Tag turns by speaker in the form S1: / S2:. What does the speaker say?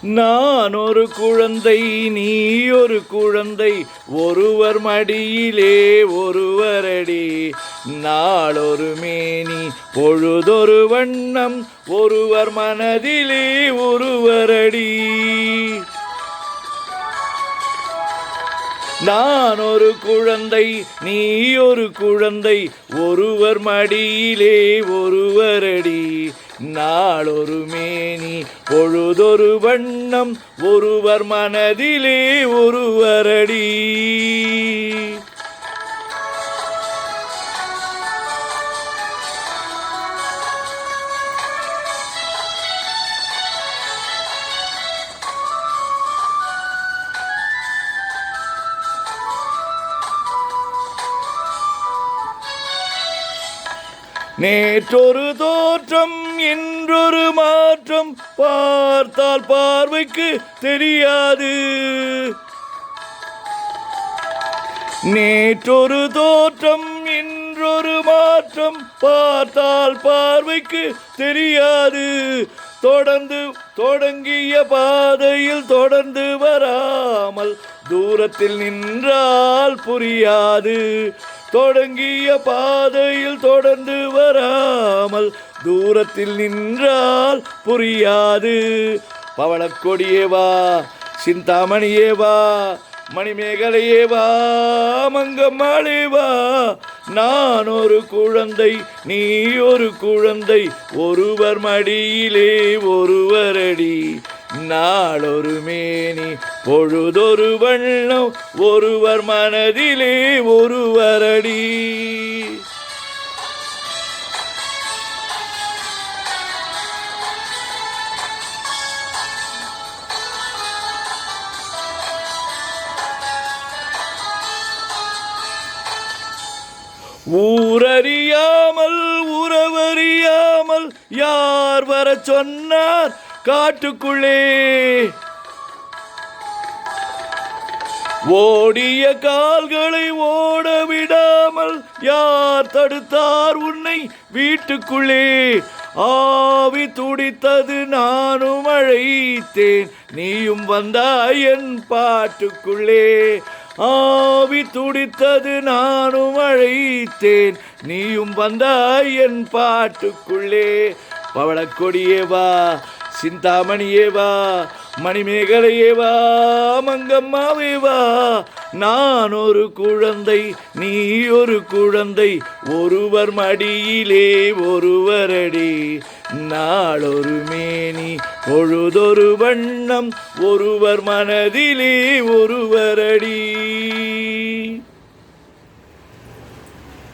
S1: நான் ஒரு குழந்தை, நீ ஒரு குழந்தை, ஒருவர் மடியிலே ஒருவரடி. நாளொரு மேனி பொழுதொரு வண்ணம், ஒருவர் மனதிலே ஒருவரடி. நான் ஒரு குழந்தை, நீ ஒரு குழந்தை, ஒருவர் மடியிலே ஒருவரடி. நாளொரு மேனி பொழுதொரு வண்ணம், ஒருவர் மனதிலே ஒருவரடி. நேற்றொரு தோற்றம், இன்றொரு மாற்றம், பார்த்தால் பார்வைக்கு தெரியாது. நேற்றொரு தோற்றம், இன்றொரு மாற்றம், பார்த்தால் பார்வைக்கு தெரியாது. தொடங்கிய பாதையில் தொடர்ந்து வராமல் தூரத்தில் நின்றால் புரியாது. தொடங்கிய பாதையில் தொடர்ந்து வராமல் தூரத்தில் நின்றால் புரியாது. பவளக்கொடியே வா, சிந்தாமணியே வா, மணிமேகலையே வா, மங்கம்மாளே வா. நான் ஒரு குழந்தை, நீ ஒரு குழந்தை, ஒருவர் மடியிலே ஒருவரடி. நாளொரு மேனி பொழுதொரு வண்ணம், ஒருவர் மனதிலே ஒருவரடி. ஊரறியாமல் உறவறியாமல் யார் வர சொன்னார் காட்டுக்குள்ளே? ஓடிய கால்களை ஓட விடாமல் யார் தடுத்தார் உன்னை வீட்டுக்குள்ளே? ஆவி துடித்தது நானும் அழைத்தேன், நீயும் வந்தாய் என் பாட்டுக்குள்ளே. ஆவி துடித்தது நானும் அழைத்தேன், நீயும் வந்தாய் என் பாட்டுக்குள்ளே. பவளக்கொடியே வா, சிந்தாமணியே வா, மணிமேகலையே வா, மங்கம்மாவே வா. நான் ஒரு குழந்தை, நீ ஒரு குழந்தை, ஒருவர் மடியிலே ஒருவரடி. நாளொரு மேனி பொழுதொரு வண்ணம், ஒருவர் மனதிலே ஒருவரடி.